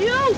you!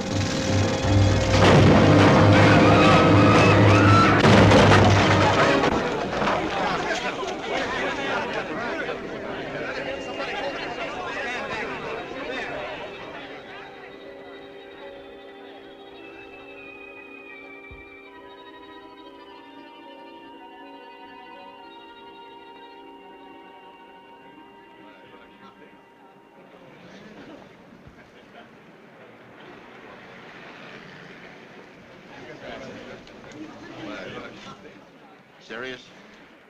Serious?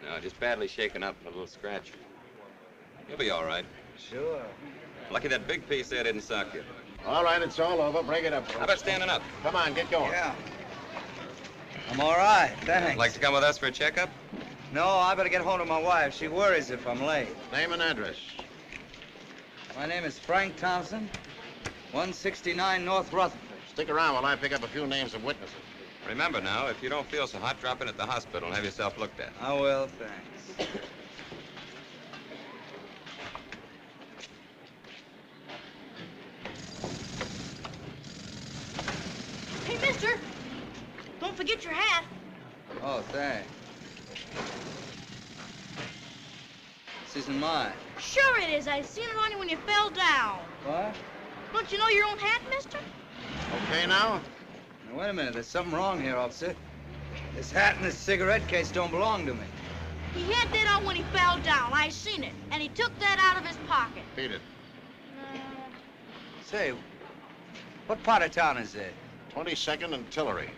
No, just badly shaken up and a little scratch. You'll be all right. Sure. Lucky that big piece there didn't suck you. All right, it's all over. Break it up. How about standing up? Come on, get going. Yeah. I'm all right, thanks. Like to come with us for a checkup? No, I better get home to my wife. She worries if I'm late. Name and address. My name is Frank Thompson, 169 North Rutherford. Stick around while I pick up a few names of witnesses. Remember now, if you don't feel so hot, drop in at the hospital and have yourself looked at. I will, thanks. Hey, mister! Don't forget your hat. Oh, thanks. This isn't mine. Sure it is. I seen it on you when you fell down. What? Don't you know your own hat, mister? Okay now? Now, wait a minute. There's something wrong here, officer. This hat and this cigarette case don't belong to me. He had that on when he fell down. I seen it. And he took that out of his pocket. Beat it. Say, what part of town is it? 22nd and Tillary.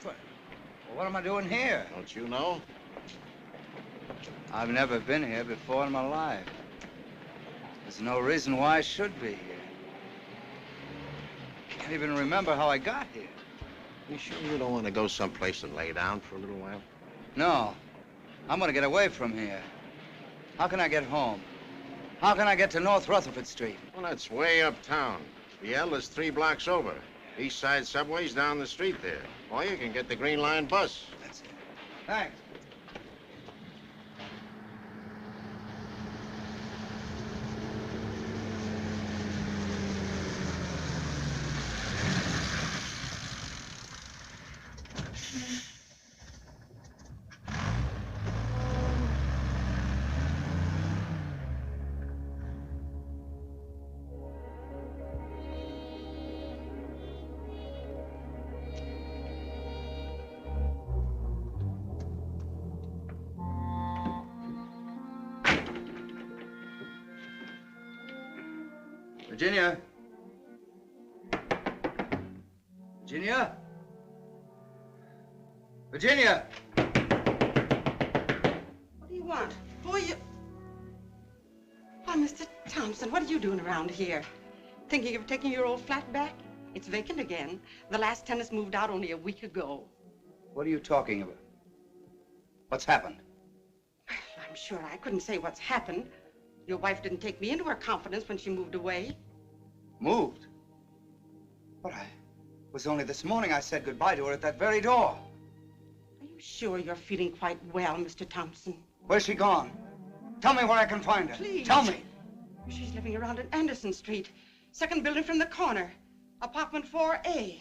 Well, what am I doing here? Don't you know? I've never been here before in my life. There's no reason why I should be here. Can't even remember how I got here. You sure you don't want to go someplace and lay down for a little while? No. I'm gonna get away from here. How can I get home? How can I get to North Rutherford Street? Well, that's way uptown. The L is 3 blocks over. East Side Subway's down the street there. Or you can get the Green Line bus. That's it. Thanks. Virginia? Virginia? Virginia? What do you want? Who are you? Why, Mr. Thompson, what are you doing around here? Thinking of taking your old flat back? It's vacant again. The last tenants moved out only a week ago. What are you talking about? What's happened? I'm sure I couldn't say what's happened. Your wife didn't take me into her confidence when she moved away. Moved? But it was only this morning I said goodbye to her at that very door. Are you sure you're feeling quite well, Mr. Thompson? Where's she gone? Tell me where I can find her. Please. Tell me. She's living around in Anderson Street. Second building from the corner. Apartment 4A.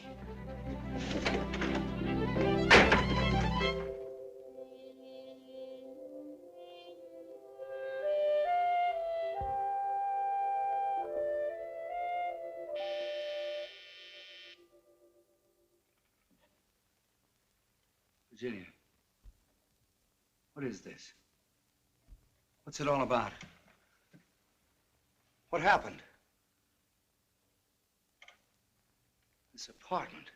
Virginia, what is this? What's it all about? What happened? This apartment.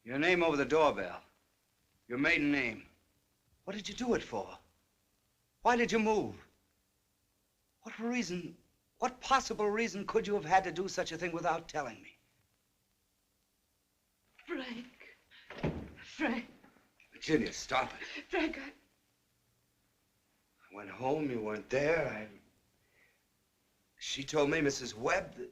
Your name over the doorbell. Your maiden name. What did you do it for? Why did you move? What reason, what possible reason could you have had to do such a thing without telling me? Frank. Virginia, stop it. Frank, I went home, you weren't there. She told me, Mrs. Webb, that...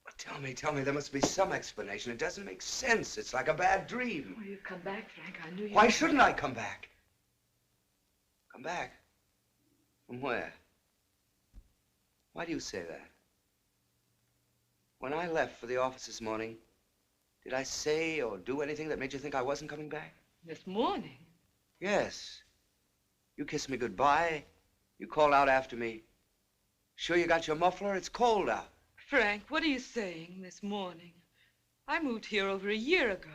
Well, tell me, there must be some explanation. It doesn't make sense. It's like a bad dream. Well, you'd come back, Frank. I knew you... Why shouldn't I come back? Come back? From where? Why do you say that? When I left for the office this morning, did I say or do anything that made you think I wasn't coming back? This morning? Yes. You kissed me goodbye. You called out after me. Sure you got your muffler? It's cold out. Frank, what are you saying this morning? I moved here over a year ago.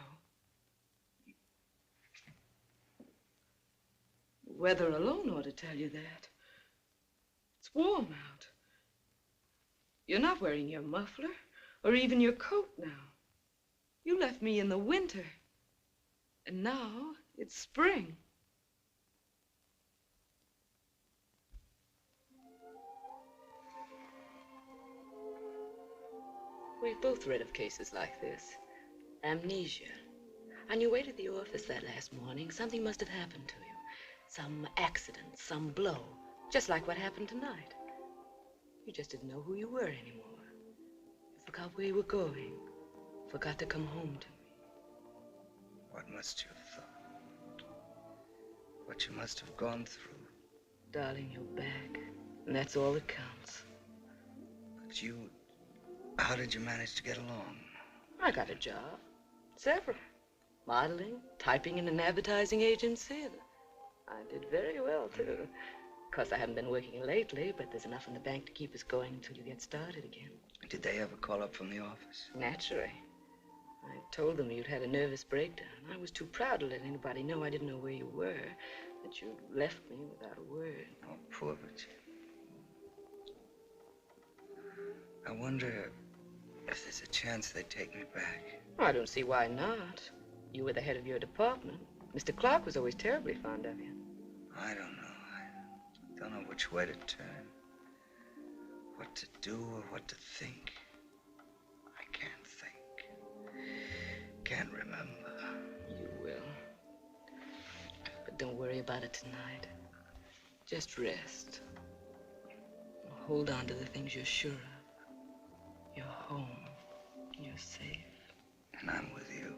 The weather alone ought to tell you that. It's warm out. You're not wearing your muffler or even your coat now. You left me in the winter. And now it's spring. We've both read of cases like this. Amnesia. On your way to the office that last morning, something must have happened to you. Some accident, some blow, just like what happened tonight. You just didn't know who you were anymore. You forgot where you were going. Forgot to come home to me. What must you have thought? What you must have gone through. Darling, you're back, and that's all that counts. But you... How did you manage to get along? I got a job. Several. Modeling, typing in an advertising agency. I did very well, too. Of course, I haven't been working lately, but there's enough in the bank to keep us going until you get started again. Did they ever call up from the office? Naturally. I told them you'd had a nervous breakdown. I was too proud to let anybody know I didn't know where you were, that you left me without a word. Oh, poor Virginia. I wonder if there's a chance they'd take me back. I don't see why not. You were the head of your department. Mr. Clark was always terribly fond of you. I don't know. I don't know which way to turn. What to do or what to think. I can't think. Can't remember. You will. But don't worry about it tonight. Just rest. Hold on to the things you're sure of. You're home. You're safe. And I'm with you.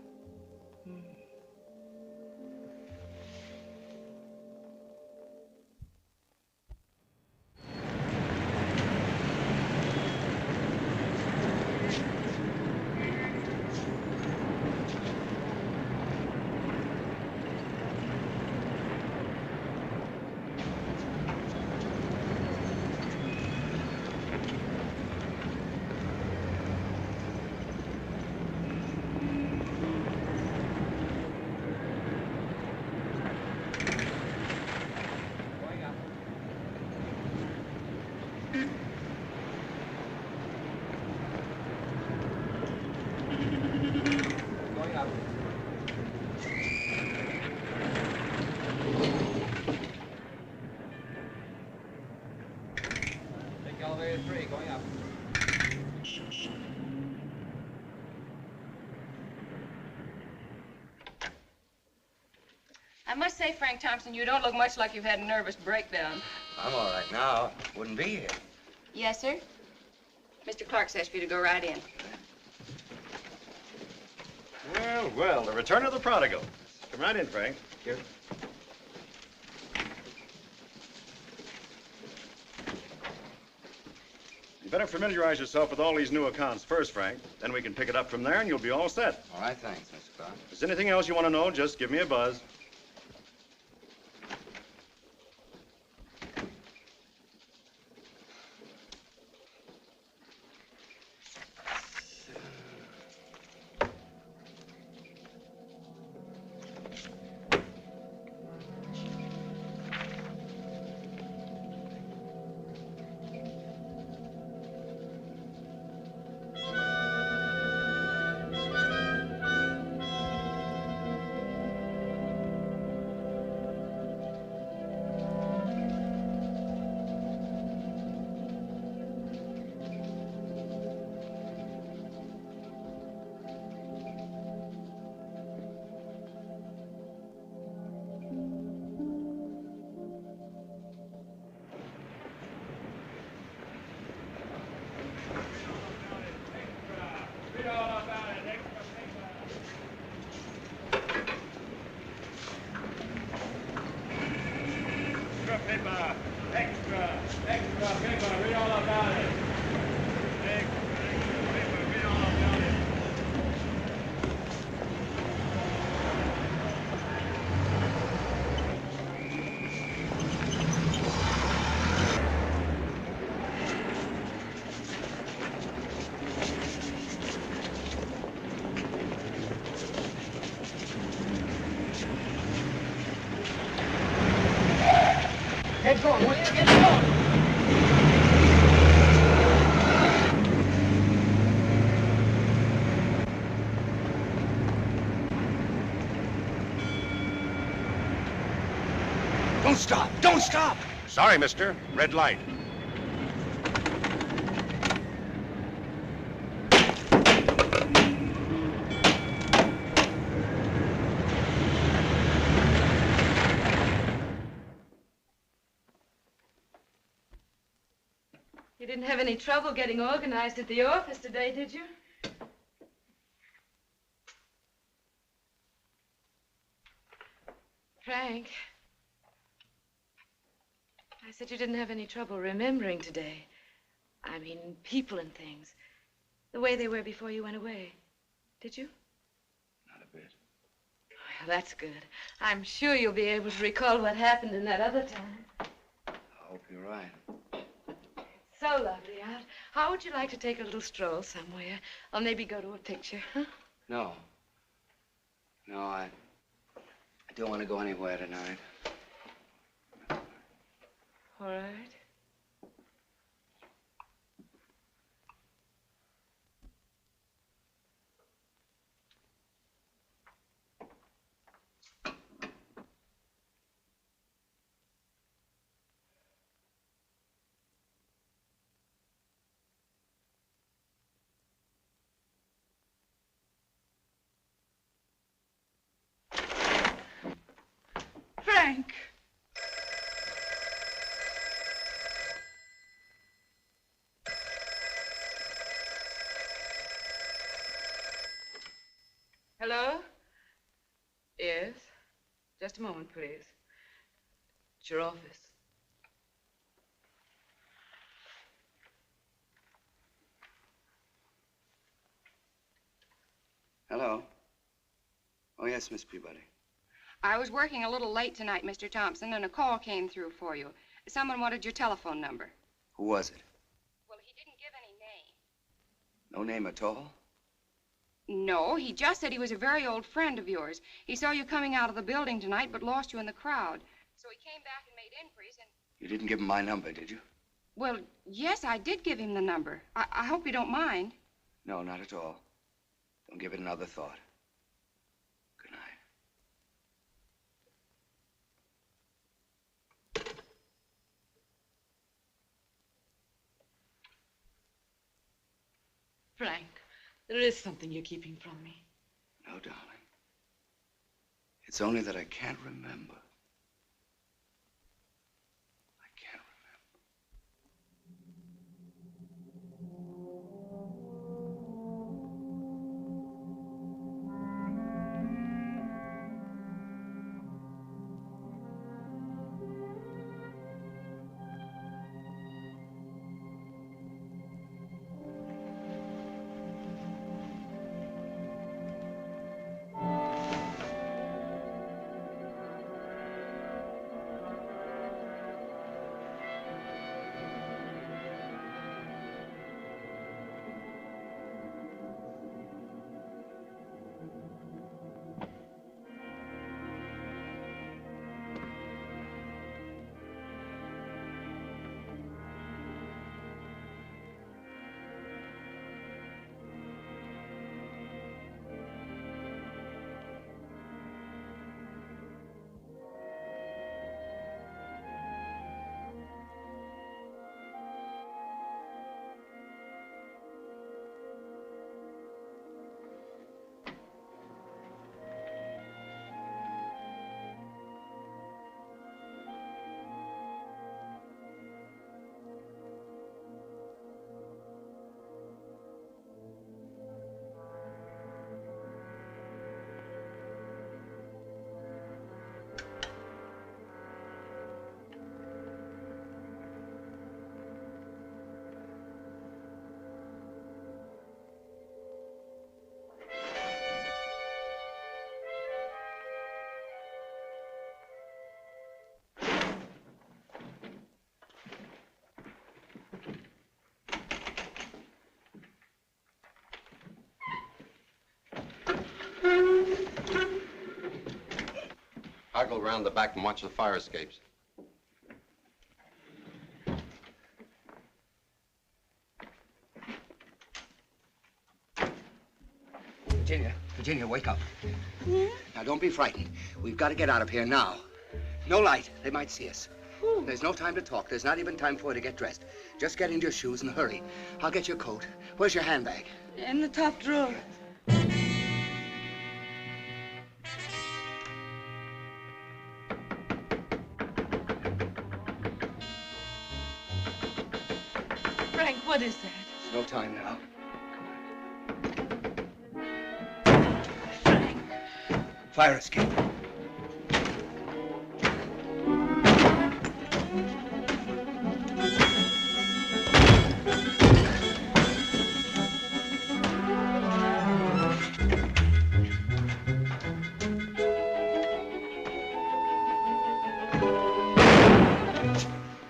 I must say, Frank Thompson, you don't look much like you've had a nervous breakdown. I'm all right now. Wouldn't be here. Yes, sir? Mr. Clark says for you to go right in. Well, well, the return of the prodigal. Come right in, Frank. Here. You better familiarize yourself with all these new accounts first, Frank. Then we can pick it up from there and you'll be all set. All right, thanks, Mr. Clark. If there's anything else you want to know, just give me a buzz. Extra paper, read all about it. Extra paper, read Get going, will you? Get going! Don't stop! Don't stop! Sorry, mister. Red light. You didn't have any trouble getting organized at the office today, did you? Frank, I said you didn't have any trouble remembering today. I mean, people and things. The way they were before you went away. Did you? Not a bit. Well, that's good. I'm sure you'll be able to recall what happened in that other time. I hope you're right. So lovely out. How would you like to take a little stroll somewhere? Or maybe go to a picture, huh? No. No, I don't want to go anywhere tonight. All right. Frank. Hello? Yes? Just a moment, please. It's your office. Hello. Oh, yes, Miss Peabody. I was working a little late tonight, Mr. Thompson, and a call came through for you. Someone wanted your telephone number. Who was it? Well, he didn't give any name. No name at all? No, he just said he was a very old friend of yours. He saw you coming out of the building tonight, but lost you in the crowd. So he came back and made inquiries and... You didn't give him my number, did you? Well, yes, I did give him the number. I hope you don't mind. No, not at all. Don't give it another thought. Good night. Frank, there is something you're keeping from me. No, darling. It's only that I can't remember. I can't I'll go around the back and watch the fire escapes. Virginia, wake up. Now, don't be frightened. We've got to get out of here now. No light. They might see us. There's no time to talk. There's not even time for you to get dressed. Just get into your shoes and hurry. I'll get your coat. Where's your handbag? In the top drawer. Frank, what is that? There's no time now. Frank. Fire escape.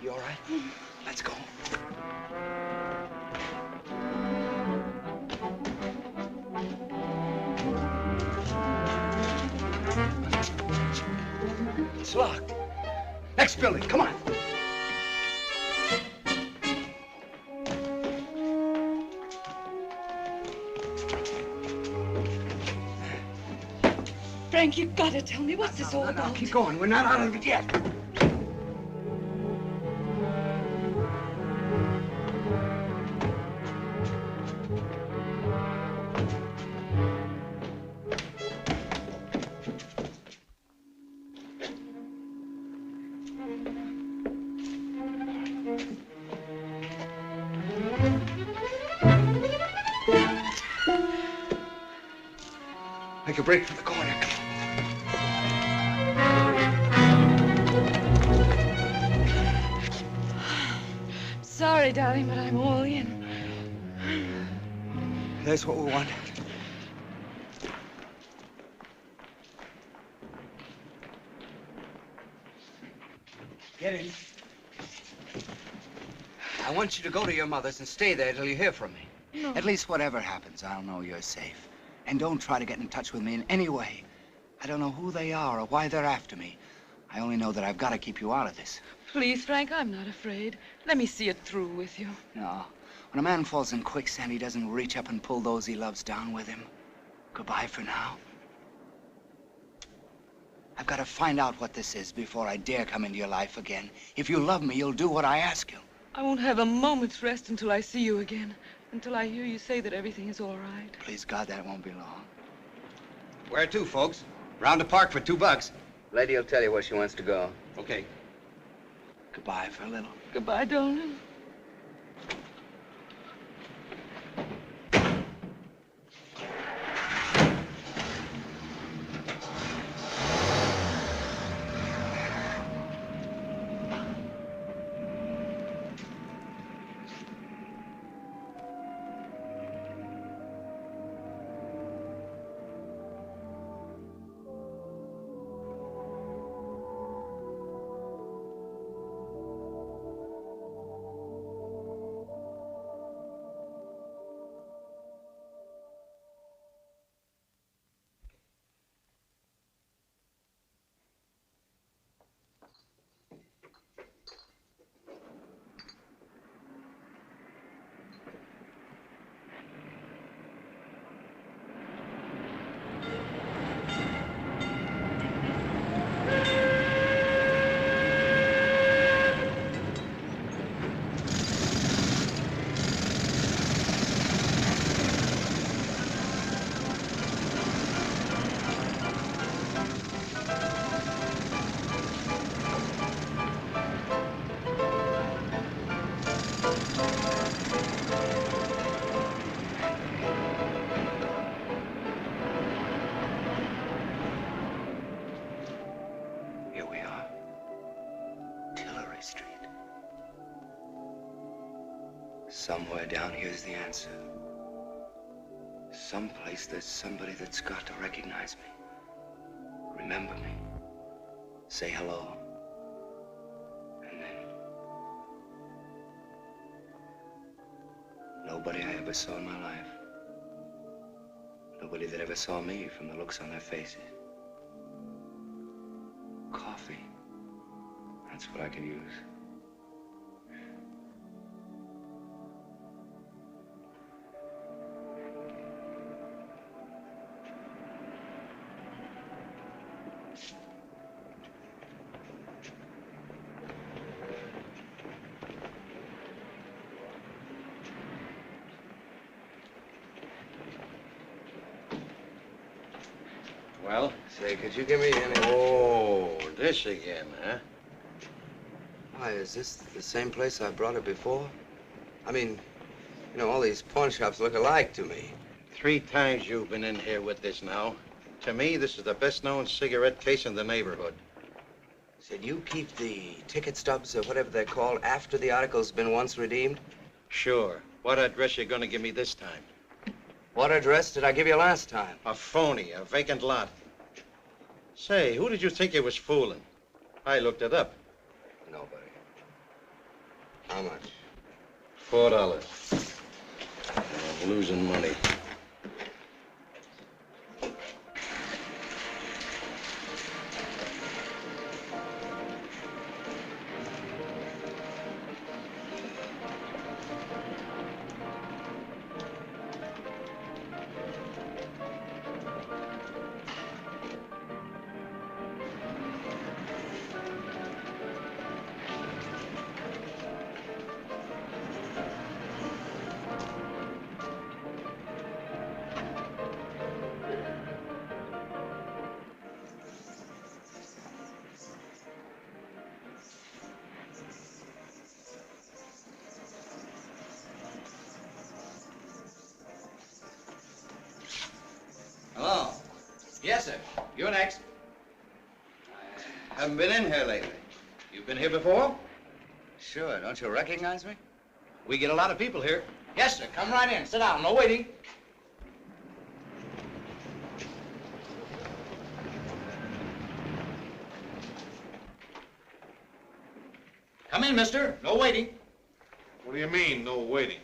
You all right? Let's go. It's locked. Next building, come on. Frank, you gotta tell me, what's this all No, about? keep going. We're not out of it yet. Make a break for the corner. Sorry, darling, but I'm all in. There's what we want. Get in. I want you to go to your mother's and stay there till you hear from me. No. At least whatever happens, I'll know you're safe. And don't try to get in touch with me in any way. I don't know who they are or why they're after me. I only know that I've got to keep you out of this. Please, Frank, I'm not afraid. Let me see it through with you. No. When a man falls in quicksand, he doesn't reach up and pull those he loves down with him. Goodbye for now. I've got to find out what this is before I dare come into your life again. If you love me, you'll do what I ask you. I won't have a moment's rest until I see you again. Until I hear you say that everything is all right. Please, God, that won't be long. Where to, folks? Round the park for $2. Lady will tell you where she wants to go. Okay. Goodbye for a little. Goodbye, darling. Here we are. Tillary Street. Somewhere down here's the answer. Someplace there's somebody that's got to recognize me. Remember me. Say hello. And then... nobody I ever saw in my life. Nobody that ever saw me from the looks on their faces. Coffee. That's what I could use. Well? Say, could you give me any... Oh, this again, huh? Why, is this the same place I brought her before? I mean, you know, all these pawn shops look alike to me. 3 times you've been in here with this now. To me, this is the best-known cigarette case in the neighborhood. Said you keep the ticket stubs or whatever they're called after the article's been once redeemed? Sure. What address you gonna give me this time? What address did I give you last time? A phony, a vacant lot. Say, who did you think you was fooling? I looked it up. Nobody. How much? $4. I'm losing money. Hello. Yes, sir. You're next. I haven't been in here lately. You've been here before? Sure. Don't you recognize me? We get a lot of people here. Yes, sir. Come right in. Sit down. No waiting. Come in, mister. No waiting. What do you mean, no waiting?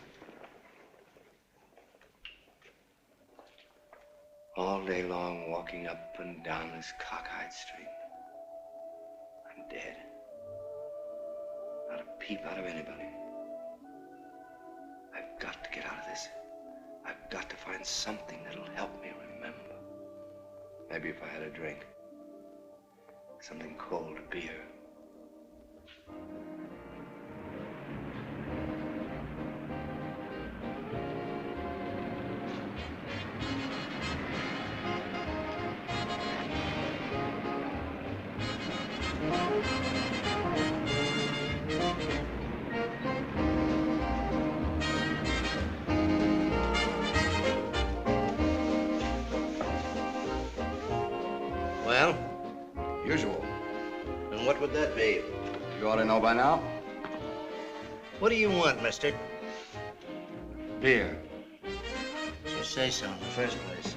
All day long, walking up and down this cockeyed street. I'm dead. Not a peep out of anybody. I've got to get out of this. I've got to find something that'll help me remember. Maybe if I had a drink. Something cold, beer. Well, usual. And what would that be? You ought to know by now. What do you want, mister? Beer. You say so in the first place.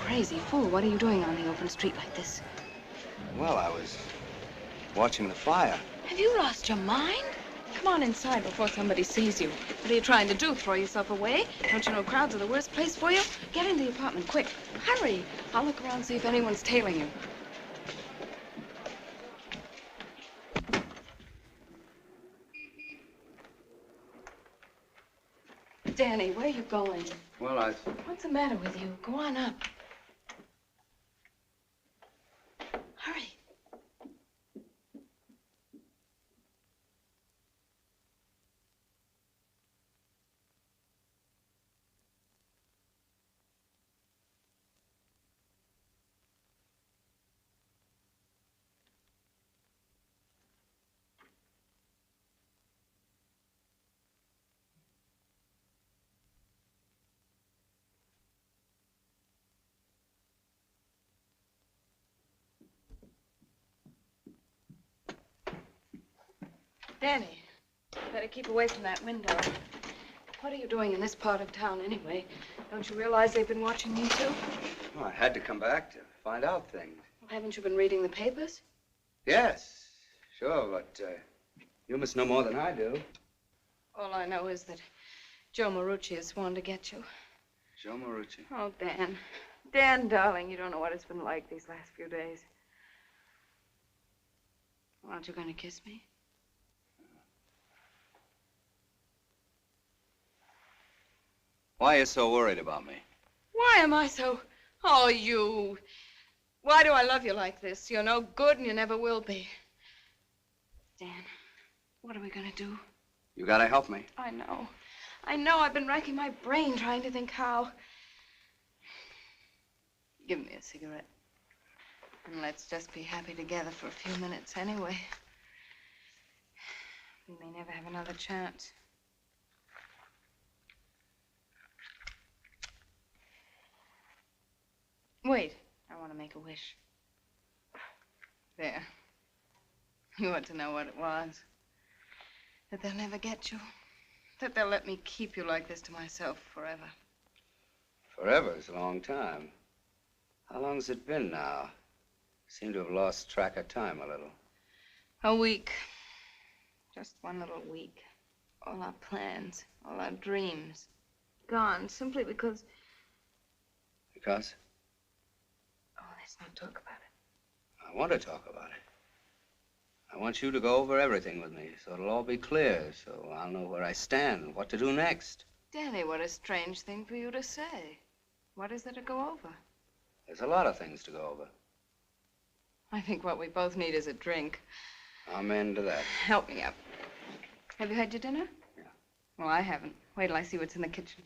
Crazy fool. What are you doing on the open street like this? Well, I was watching the fire. Have you lost your mind? Come on inside before somebody sees you. What are you trying to do? Throw yourself away? Don't you know crowds are the worst place for you? Get in the apartment, quick. Hurry. I'll look around and see if anyone's tailing you. Danny, where are you going? Well, What's the matter with you? Go on up. Hurry. Danny, better keep away from that window. What are you doing in this part of town anyway? Don't you realize they've been watching you too? Well, I had to come back to find out things. Well, haven't you been reading the papers? Yes, sure, but you must know more than I do. All I know is that Joe Marucci has sworn to get you. Joe Marucci? Oh, Dan. Dan, darling, you don't know what it's been like these last few days. Well, aren't you going to kiss me? Why are you so worried about me? Why am I so... Oh, you... Why do I love you like this? You're no good and you never will be. Dan, what are we going to do? You gotta help me. I know. I know. I've been racking my brain trying to think how. Give me a cigarette. And let's just be happy together for a few minutes anyway. We may never have another chance. Wait. I want to make a wish. There. You ought to know what it was. That they'll never get you. That they'll let me keep you like this to myself forever. Forever is a long time. How long's it been now? Seem to have lost track of time a little. A week. Just one little week. All our plans, all our dreams. Gone simply because... Because? Oh, let's not talk about it. I want to talk about it. I want you to go over everything with me, so it'll all be clear, so I'll know where I stand and what to do next. Danny, what a strange thing for you to say. What is there to go over? There's a lot of things to go over. I think what we both need is a drink. I'm into that. Help me up. Have you had your dinner? Yeah. Well, I haven't. Wait till I see what's in the kitchen.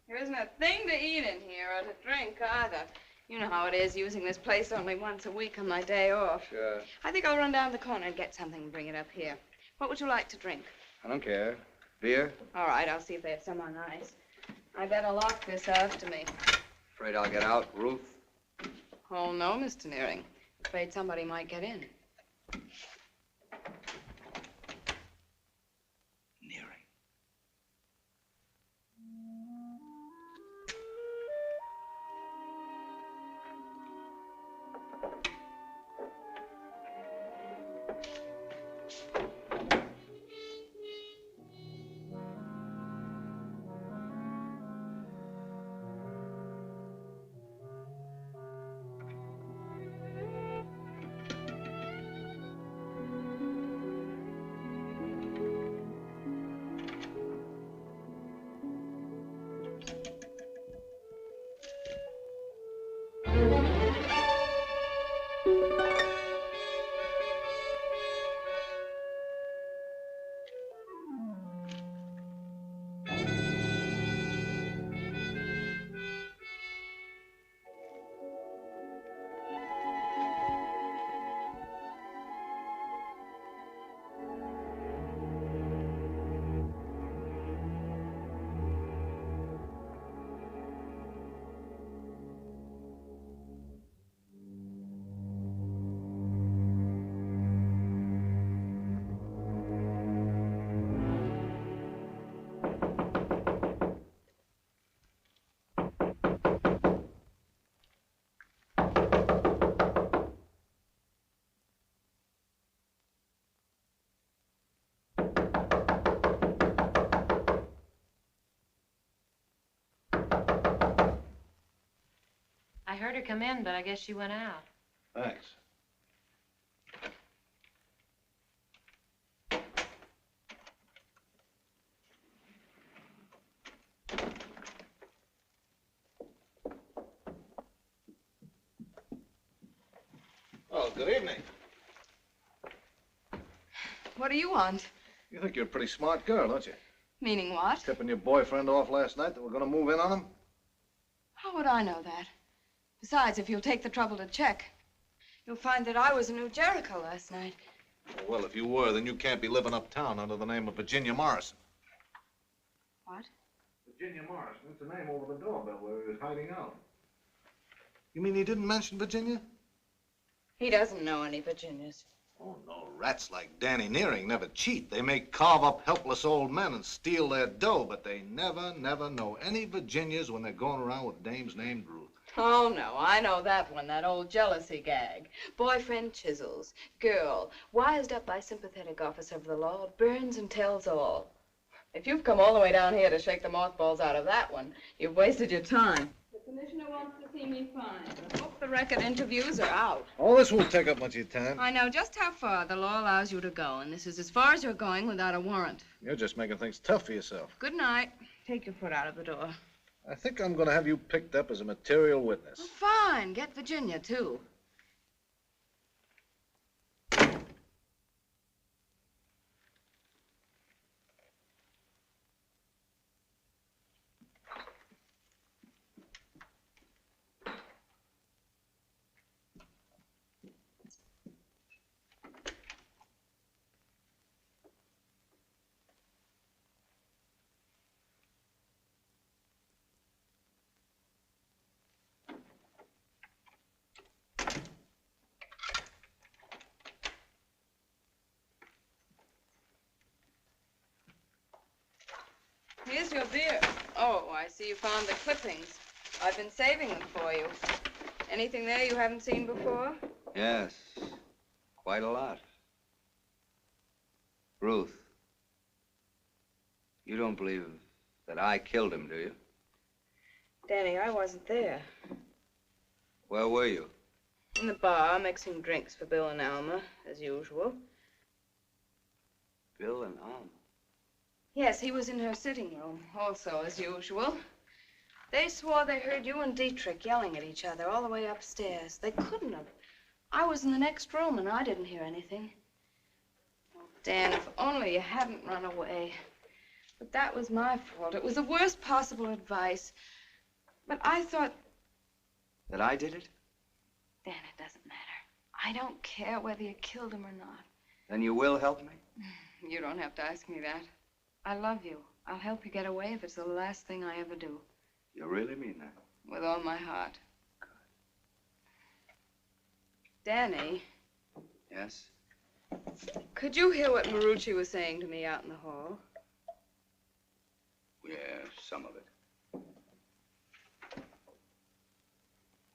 There isn't a thing to eat in here or to drink either. You know how it is, using this place only once a week on my day off. Sure. I think I'll run down the corner and get something and bring it up here. What would you like to drink? I don't care. Beer? All right, I'll see if they have some on ice. I better lock this after me. Afraid I'll get out, Ruth? Oh, no, Mr. Nearing. Afraid somebody might get in. I heard her come in, but I guess she went out. Thanks. Oh, good evening. What do you want? You think you're a pretty smart girl, don't you? Meaning what? Tipping your boyfriend off last night that we're going to move in on him? How would I know that? Besides, if you'll take the trouble to check, you'll find that I was in New Jericho last night. Well, if you were, then you can't be living uptown under the name of Virginia Morrison. What? Virginia Morrison? It's the name over the doorbell where he was hiding out. You mean he didn't mention Virginia? He doesn't know any Virginias. Oh, no. Rats like Danny Nearing never cheat. They may carve up helpless old men and steal their dough, but they never know any Virginias when they're going around with dames named Ruth. Oh, no, I know that one, that old jealousy gag. Boyfriend chisels, girl, wised up by sympathetic officer of the law, burns and tells all. If you've come all the way down here to shake the mothballs out of that one, you've wasted your time. The commissioner wants to see me fine. I hope the record interviews are out. Oh, this won't take up much of your time. I know just how far the law allows you to go, and this is as far as you're going without a warrant. You're just making things tough for yourself. Good night. Take your foot out of the door. I think I'm going to have you picked up as a material witness. Oh, fine. Get Virginia, too. Here's your beer. Oh, I see you found the clippings. I've been saving them for you. Anything there you haven't seen before? Yes, quite a lot. Ruth, you don't believe that I killed him, do you? Danny, I wasn't there. Where were you? In the bar, mixing drinks for Bill and Alma, as usual. Bill and Alma? Yes, he was in her sitting room, also, as usual. They swore they heard you and Dietrich yelling at each other all the way upstairs. They couldn't have. I was in the next room, and I didn't hear anything. Oh, Dan, if only you hadn't run away. But that was my fault. It was the worst possible advice. But I thought... That I did it? Dan, it doesn't matter. I don't care whether you killed him or not. Then you will help me? You don't have to ask me that. I love you. I'll help you get away if it's the last thing I ever do. You really mean that? With all my heart. Good. Danny. Yes? Could you hear what Marucci was saying to me out in the hall? Yeah, some of it.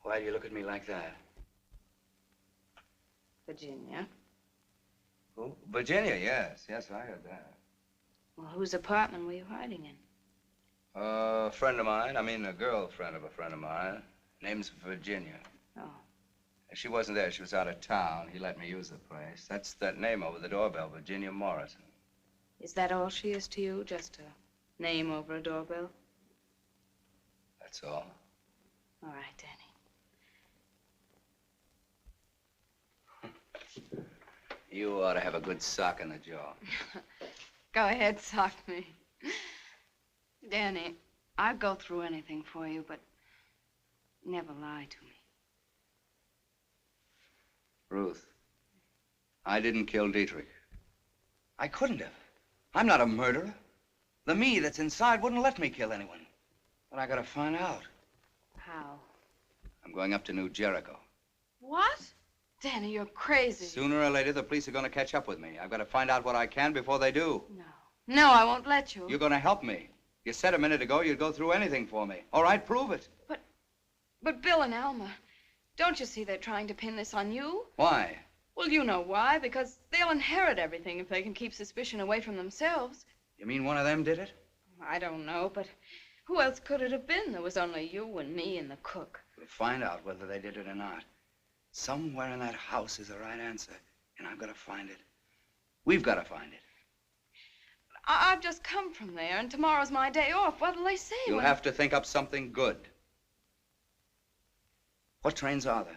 Why do you look at me like that? Virginia. Who? Virginia, yes. Yes, I heard that. Well, whose apartment were you hiding in? A friend of mine, a girlfriend of a friend of mine. Name's Virginia. Oh. She wasn't there. She was out of town. He let me use the place. That's that name over the doorbell, Virginia Morrison. Is that all she is to you? Just a name over a doorbell? That's all. All right, Danny. You ought to have a good sock in the jaw. Go ahead, sock me. Danny, I'd go through anything for you, but never lie to me. Ruth, I didn't kill Dietrich. I couldn't have. I'm not a murderer. The me that's inside wouldn't let me kill anyone. But I gotta find out. How? I'm going up to New Jericho. What? Danny, you're crazy. Sooner or later, the police are gonna catch up with me. I've got to find out what I can before they do. No. No, I won't let you. You're gonna help me. You said a minute ago you'd go through anything for me. All right, prove it. But Bill and Alma, don't you see they're trying to pin this on you? Why? Well, you know why. Because they'll inherit everything if they can keep suspicion away from themselves. You mean one of them did it? I don't know, but who else could it have been? There was only you and me and the cook. We'll find out whether they did it or not. Somewhere in that house is the right answer, and I've got to find it. We've got to find it. I've just come from there, and tomorrow's my day off. What'll they say? You'll have to think up something good. What trains are there?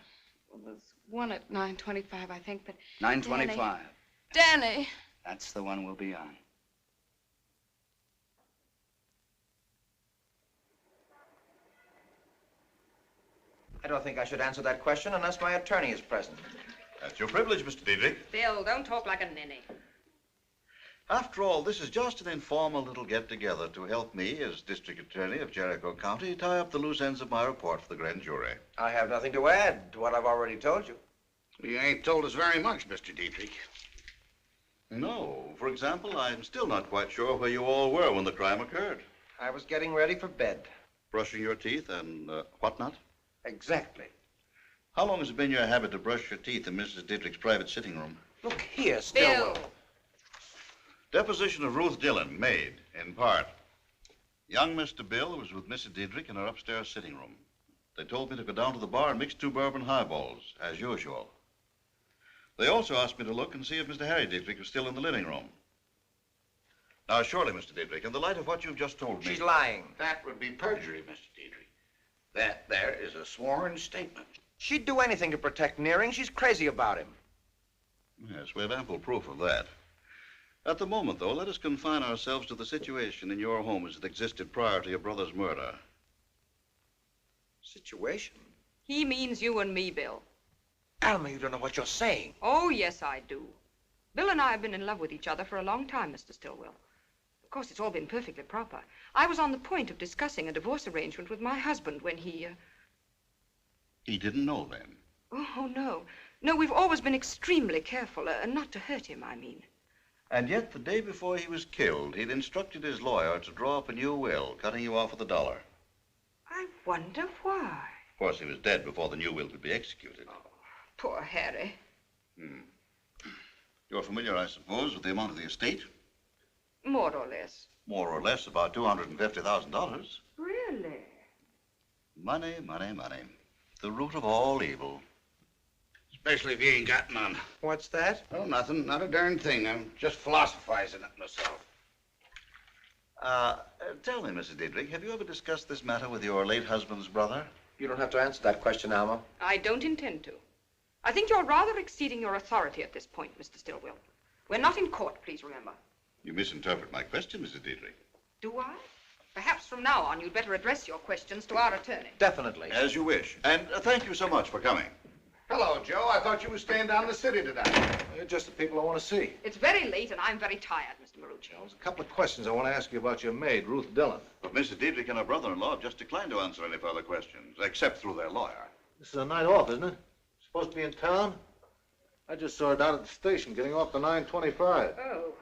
Well, there's one at 9:25, I think, but... 9:25. Danny! That's the one we'll be on. I don't think I should answer that question unless my attorney is present. That's your privilege, Mr. Diedrich. Bill, don't talk like a ninny. After all, this is just an informal little get-together to help me, as district attorney of Jericho County, tie up the loose ends of my report for the grand jury. I have nothing to add to what I've already told you. You ain't told us very much, Mr. Diedrich. No. For example, I'm still not quite sure where you all were when the crime occurred. I was getting ready for bed. Brushing your teeth and whatnot? Exactly. How long has it been your habit to brush your teeth in Mrs. Diedrich's private sitting room? Look here, Stillwell. Deposition of Ruth Dillon, made, in part. Young Mr. Bill was with Mrs. Diedrich in her upstairs sitting room. They told me to go down to the bar and mix 2 bourbon highballs, as usual. They also asked me to look and see if Mr. Harry Diedrich was still in the living room. Now, surely, Mr. Diedrich, in the light of what you've just told me... She's lying. That would be perjury, Mr. Diedrich. That there is a sworn statement. She'd do anything to protect Nearing. She's crazy about him. Yes, we have ample proof of that. At the moment, though, let us confine ourselves to the situation in your home as it existed prior to your brother's murder. Situation? He means you and me, Bill. Alma, you don't know what you're saying. Oh, yes, I do. Bill and I have been in love with each other for a long time, Mr. Stillwell. Of course, it's all been perfectly proper. I was on the point of discussing a divorce arrangement with my husband when he... He didn't know then? Oh, no. No, we've always been extremely careful, not to hurt him, I mean. And yet, the day before he was killed, he'd instructed his lawyer to draw up a new will, cutting you off with $1. I wonder why. Of course, he was dead before the new will could be executed. Oh, poor Harry. You're familiar, I suppose, with the amount of the estate? More or less. More or less, about $250,000. Really? Money, money, money. The root of all evil. Especially if you ain't got none. What's that? Oh, nothing. Not a darn thing. I'm just philosophizing it myself. Tell me, Mrs. Diedrich, have you ever discussed this matter with your late husband's brother? You don't have to answer that question, Alma. I don't intend to. I think you're rather exceeding your authority at this point, Mr. Stillwell. We're not in court, please remember. You misinterpret my question, Mrs. Diedrich. Do I? Perhaps from now on, you'd better address your questions to our attorney. Definitely. As you wish. And thank you so much for coming. Hello, Joe. I thought you were staying down in the city tonight. Just the people I want to see. It's very late, and I'm very tired, Mr. Marucci. There's a couple of questions I want to ask you about your maid, Ruth Dillon. But Mrs. Diedrich and her brother-in-law have just declined to answer any further questions, except through their lawyer. This is a night off, isn't it? Supposed to be in town? I just saw her down at the station getting off the 9:25. Oh.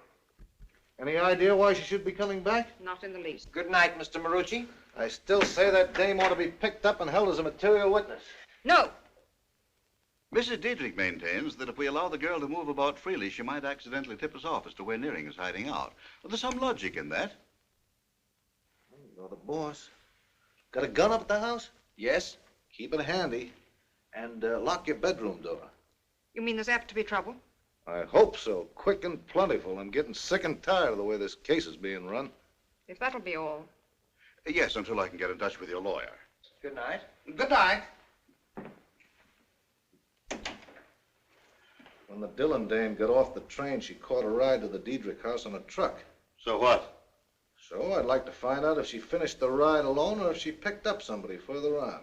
Any idea why she should be coming back? Not in the least. Good night, Mr. Marucci. I still say that dame ought to be picked up and held as a material witness. No. Mrs. Diedrich maintains that if we allow the girl to move about freely, she might accidentally tip us off as to where Nearing is hiding out. Well, there's some logic in that. You're the boss. Got a gun up at the house? Yes. Keep it handy. And lock your bedroom door. You mean there's apt to be trouble? I hope so. Quick and plentiful. I'm getting sick and tired of the way this case is being run. If that'll be all. Yes, until I can get in touch with your lawyer. Good night. Good night. When the Dillon dame got off the train, she caught a ride to the Diedrich house on a truck. So what? So I'd like to find out if she finished the ride alone or if she picked up somebody further on.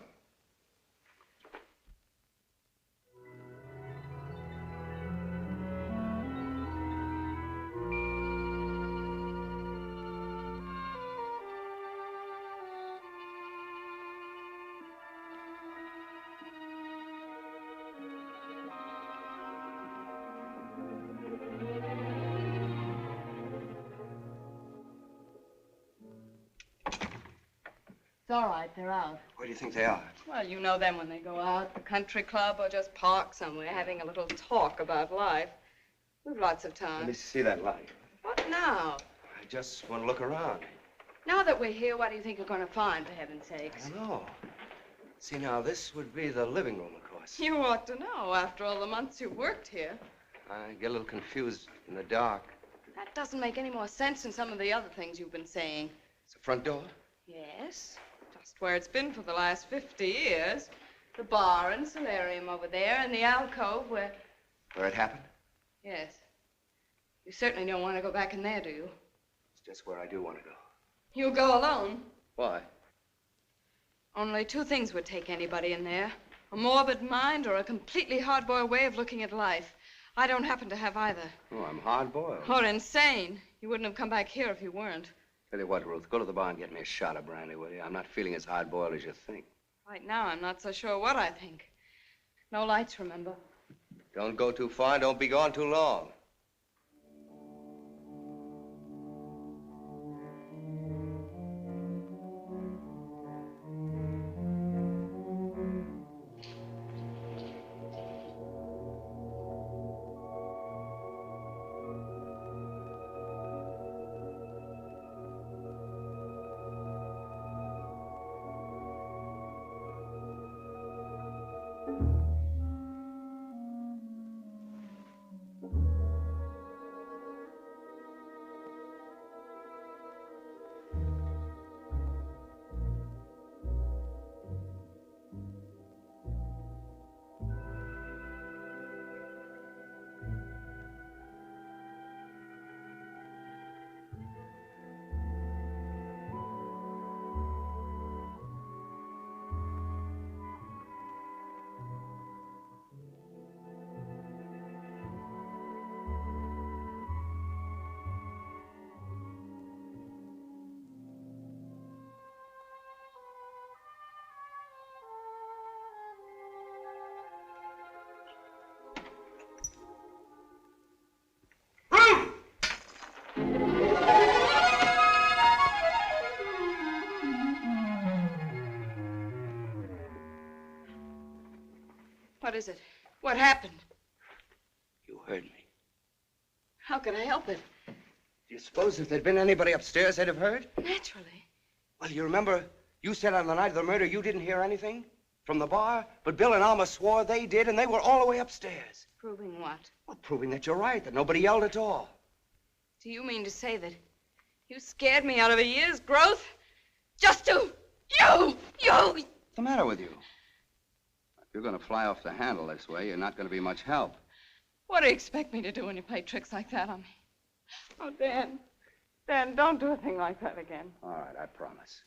It's all right, they're out. Where do you think they are? Well, you know them when they go out, the country club or just park somewhere, having a little talk about life. We've lots of time. Let me see that light. What now? I just want to look around. Now that we're here, what do you think you're going to find, for heaven's sakes? I don't know. See, now, this would be the living room, of course. You ought to know, after all the months you've worked here. I get a little confused in the dark. That doesn't make any more sense than some of the other things you've been saying. It's the front door? Yes, just where it's been for the last 50 years. The bar and solarium over there, and the alcove where... Where it happened? Yes. You certainly don't want to go back in there, do you? It's just where I do want to go. You'll go alone. Why? Only two things would take anybody in there. a morbid mind, or a completely hard-boiled way of looking at life. I don't happen to have either. Oh, I'm hard-boiled. Or insane. You wouldn't have come back here if you weren't. Tell you what, Ruth, go to the bar and get me a shot of brandy, will you? I'm not feeling as hard-boiled as you think. Right now, I'm not so sure what I think. No lights, remember? Don't go too far, don't be gone too long. What is it? What happened? You heard me. How could I help it? Do you suppose if there'd been anybody upstairs, they'd have heard? Naturally. Well, you remember you said on the night of the murder you didn't hear anything from the bar? But Bill and Alma swore they did, and they were all the way upstairs. Proving what? Well, proving that you're right, that nobody yelled at all. Do you mean to say that you scared me out of a year's growth? Just to... You! What's the matter with you? If you're going to fly off the handle this way, you're not going to be much help. What do you expect me to do when you play tricks like that on me? Oh, Dan. Dan, don't do a thing like that again. All right, I promise.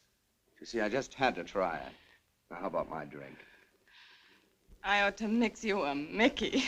You see, I just had to try it. Now, how about my drink? I ought to mix you a Mickey.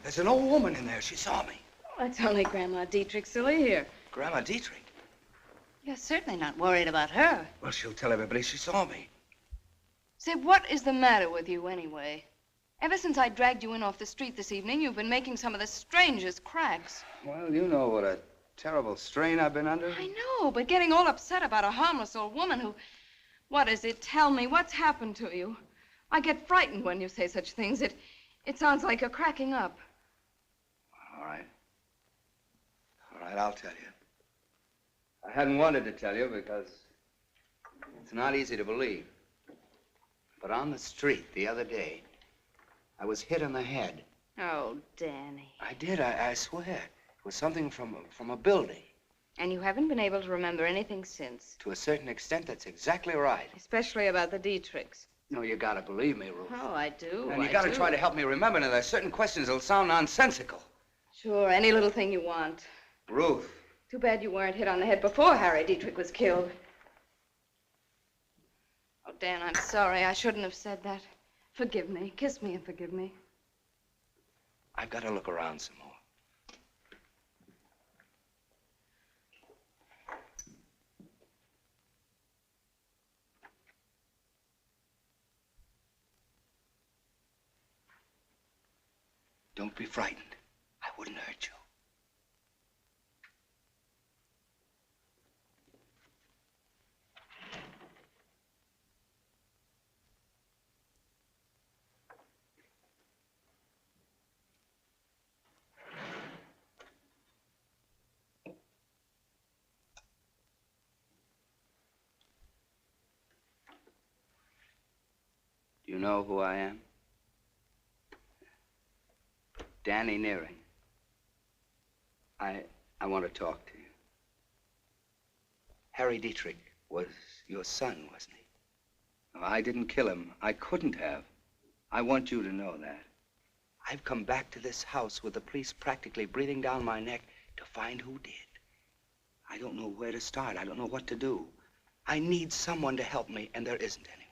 There's an old woman in there. She saw me. That's only Grandma Dietrich, silly here. Grandma Dietrich? You're certainly not worried about her. Well, she'll tell everybody she saw me. Say, what is the matter with you anyway? Ever since I dragged you in off the street this evening, you've been making some of the strangest cracks. Well, you know what a terrible strain I've been under. I know, but getting all upset about a harmless old woman who... What is it? Tell me, what's happened to you? I get frightened when you say such things. It sounds like you're cracking up. All right. All right, I'll tell you. I hadn't wanted to tell you because it's not easy to believe. But on the street the other day, I was hit in the head. Oh, Danny. I did, I swear. It was something from a building. And you haven't been able to remember anything since? To a certain extent, that's exactly right. Especially about the Dietrichs. No, you gotta believe me, Ruth. Oh, I do. And you gotta try to help me remember. Now, there's certain questions that'll sound nonsensical. Sure, any little thing you want. Ruth. Too bad you weren't hit on the head before Harry Dietrich was killed. Oh, Dan, I'm sorry. I shouldn't have said that. Forgive me. Kiss me and forgive me. I've got to look around some more. Don't be frightened. I wouldn't hurt you. You know who I am? Danny Nearing. I want to talk to you. Harry Dietrich was your son, wasn't he? No, I didn't kill him. I couldn't have. I want you to know that. I've come back to this house with the police practically breathing down my neck to find who did. I don't know where to start. I don't know what to do. I need someone to help me, and there isn't anyone.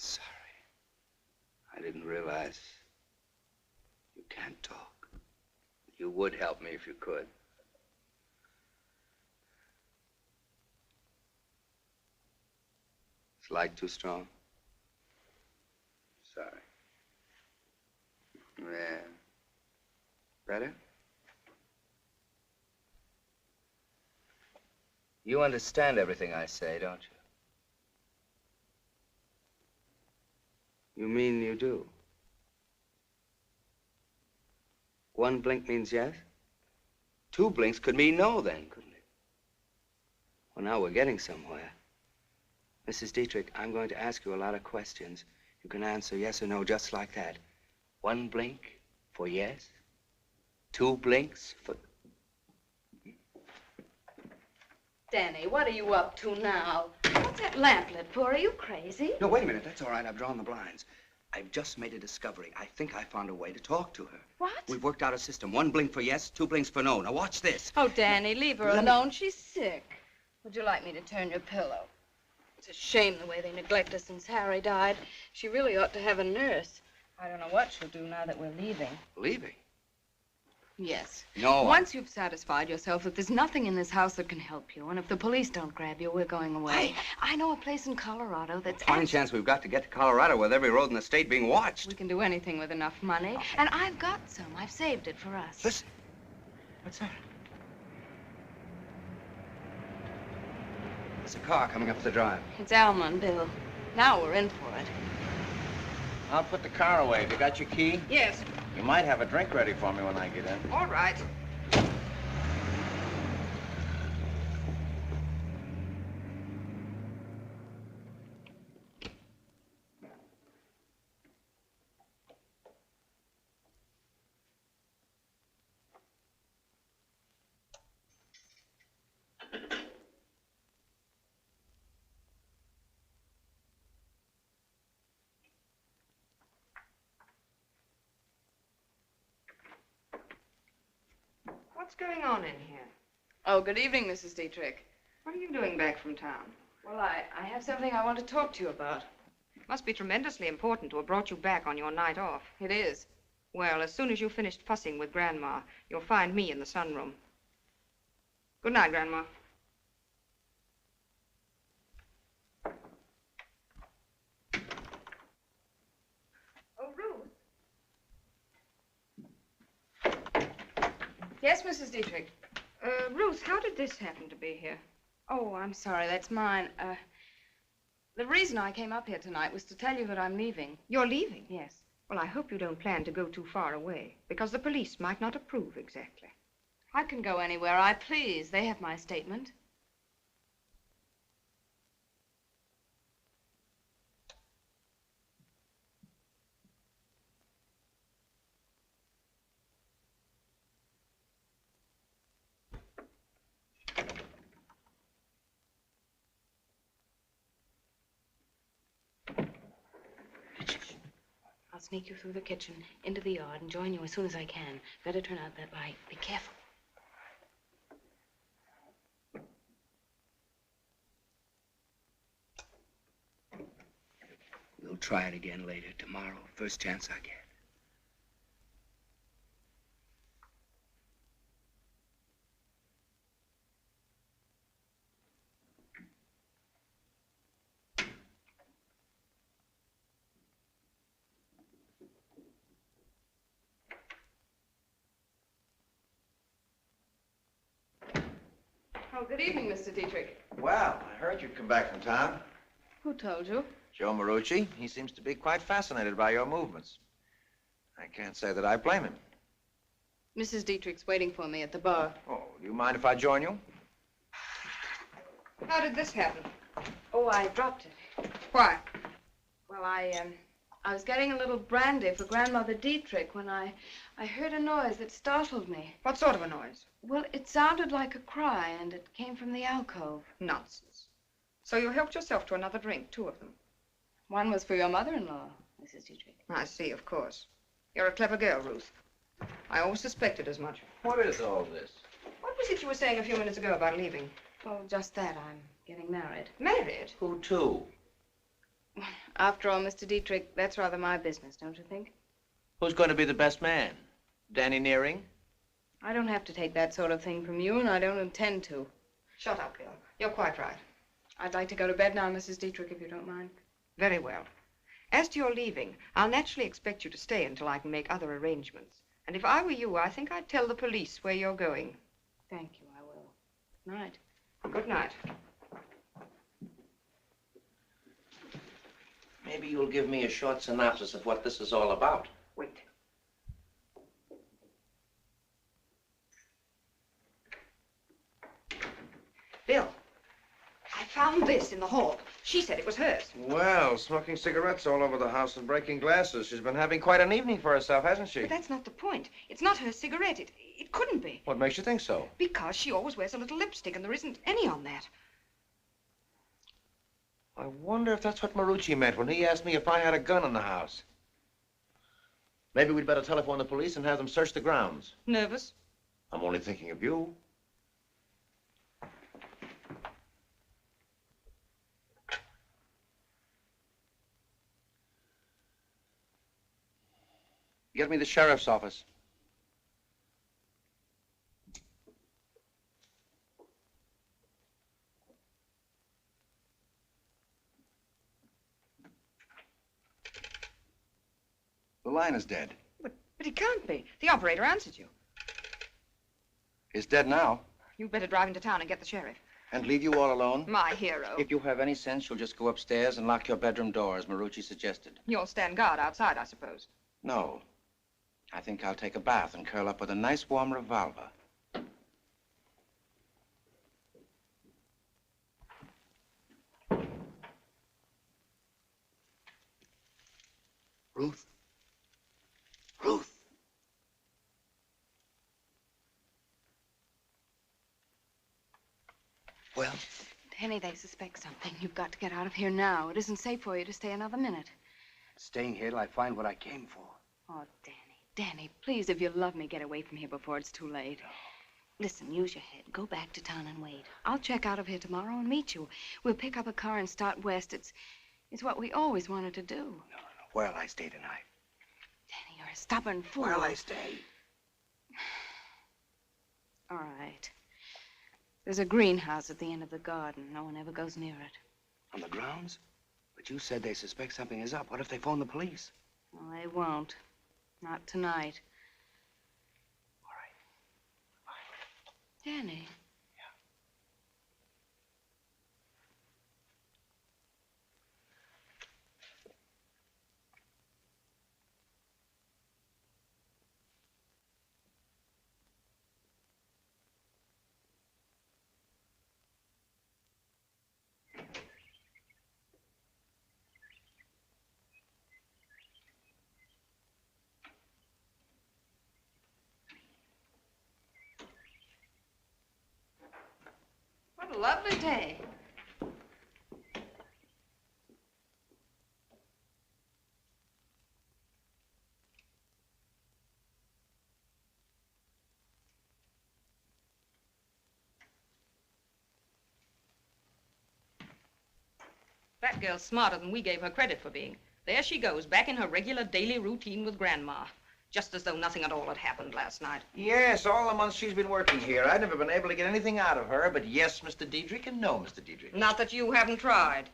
Sorry. I didn't realize you can't talk. You would help me if you could. Is light too strong? Sorry. Yeah. Better? You understand everything I say, don't you? You mean you do? One blink means yes? Two blinks could mean no then, couldn't it? Well, now we're getting somewhere. Mrs. Dietrich, I'm going to ask you a lot of questions. You can answer yes or no just like that. One blink for yes. Two blinks for... Danny, what are you up to now? What's that lamp lit for? Are you crazy? No, wait a minute. That's all right. I've drawn the blinds. I've just made a discovery. I think I found a way to talk to her. What? We've worked out a system. One blink for yes, two blinks for no. Now watch this. Oh, Danny, leave her alone. She's sick. Would you like me to turn your pillow? It's a shame the way they neglect her since Harry died. She really ought to have a nurse. I don't know what she'll do now that we're leaving. Leaving? Yes. No. Once you've satisfied yourself that there's nothing in this house that can help you, and if the police don't grab you, we're going away. I know a place in Colorado that's... Fine chance we've got to get to Colorado with every road in the state being watched. We can do anything with enough money. And I've got some. I've saved it for us. Listen. What's that? There's a car coming up the drive. It's Alma and Bill. Now we're in for it. I'll put the car away. Have you got your key? Yes. You might have a drink ready for me when I get in. All right. What's going on in here? Oh, good evening, Mrs. Dietrich. What are you doing back from town? Well, I have something I want to talk to you about. It must be tremendously important to have brought you back on your night off. It is. Well, as soon as you've finished fussing with Grandma, you'll find me in the sunroom. Good night, Grandma. Oh, Ruth. Yes, Mrs. Dietrich. Ruth, how did this happen to be here? Oh, I'm sorry. That's mine. The reason I came up here tonight was to tell you that I'm leaving. You're leaving? Yes. Well, I hope you don't plan to go too far away, because the police might not approve exactly. I can go anywhere I please. They have my statement. I'll sneak you through the kitchen, into the yard, and join you as soon as I can. Better turn out that light. Be careful. We'll try it again later, tomorrow, first chance I get. Oh, good evening, Mr. Dietrich. Well, I heard you'd come back from town. Who told you? Joe Marucci. He seems to be quite fascinated by your movements. I can't say that I blame him. Mrs. Dietrich's waiting for me at the bar. Oh, do you mind if I join you? How did this happen? Oh, I dropped it. Why? Well, I was getting a little brandy for Grandmother Dietrich when I heard a noise that startled me. What sort of a noise? Well, it sounded like a cry, and it came from the alcove. Nonsense. So you helped yourself to another drink, 2 of them. One was for your mother-in-law, Mrs. Dietrich. I see, of course. You're a clever girl, Ruth. I always suspected as much. What is all this? What was it you were saying a few minutes ago about leaving? Oh, just that. I'm getting married. Married? Who to? After all, Mr. Dietrich, that's rather my business, don't you think? Who's going to be the best man? Danny Nearing? I don't have to take that sort of thing from you, and I don't intend to. Shut up, Bill. You're quite right. I'd like to go to bed now, Mrs. Dietrich, if you don't mind. Very well. As to your leaving, I'll naturally expect you to stay until I can make other arrangements. And if I were you, I think I'd tell the police where you're going. Thank you, I will. Good night. Good night. Maybe you'll give me a short synopsis of what this is all about. Wait. Bill, I found this in the hall. She said it was hers. Well, smoking cigarettes all over the house and breaking glasses. She's been having quite an evening for herself, hasn't she? But that's not the point. It's not her cigarette. It couldn't be. What makes you think so? Because she always wears a little lipstick, and there isn't any on that. I wonder if that's what Marucci meant when he asked me if I had a gun in the house. Maybe we'd better telephone the police and have them search the grounds. Nervous? I'm only thinking of you. Get me the sheriff's office. The line is dead. But it can't be. The operator answered you. It's dead now. You'd better drive into town and get the sheriff. And leave you all alone? My hero. If you have any sense, you'll just go upstairs and lock your bedroom door, as Marucci suggested. You'll stand guard outside, I suppose. No. I think I'll take a bath and curl up with a nice warm revolver. Ruth? Ruth! Well? Danny, they suspect something. You've got to get out of here now. It isn't safe for you to stay another minute. Staying here till I find what I came for. Oh, Danny, please, if you love me, get away from here before it's too late. Listen, use your head. Go back to town and wait. I'll check out of here tomorrow and meet you. We'll pick up a car and start west. It's what we always wanted to do. No. Where'll I stay tonight? Danny, you're a stubborn fool. Where'll I stay? All right. There's a greenhouse at the end of the garden. No one ever goes near it. On the grounds? But you said they suspect something is up. What if they phone the police? Well, they won't. Not tonight. All right. Bye. Danny. What a lovely day. That girl's smarter than we gave her credit for being. There she goes, back in her regular daily routine with Grandma. Just as though nothing at all had happened last night. Yes, all the months she's been working here. I've never been able to get anything out of her, but yes, Mr. Dietrich, and no, Mr. Dietrich. Not that you haven't tried.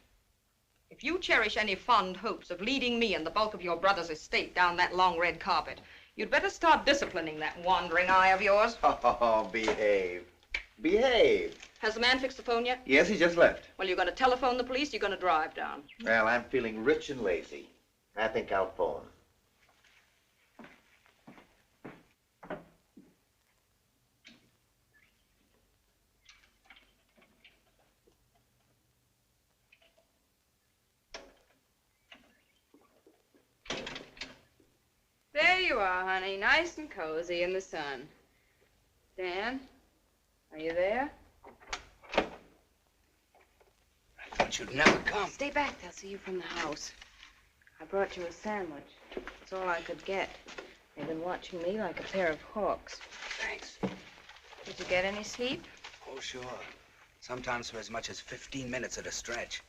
If you cherish any fond hopes of leading me and the bulk of your brother's estate down that long red carpet, you'd better start disciplining that wandering eye of yours. Oh, behave. Behave. Has the man fixed the phone yet? Yes, he just left. Well, you're going to telephone the police, you're going to drive down. Well, I'm feeling rich and lazy. I think I'll phone. There you are, honey, nice and cozy in the sun. Dan, are you there? I thought you'd never come. Stay back, they'll see you from the house. I brought you a sandwich. It's all I could get. They've been watching me like a pair of hawks. Thanks. Did you get any sleep? Oh, sure. Sometimes for as much as 15 minutes at a stretch.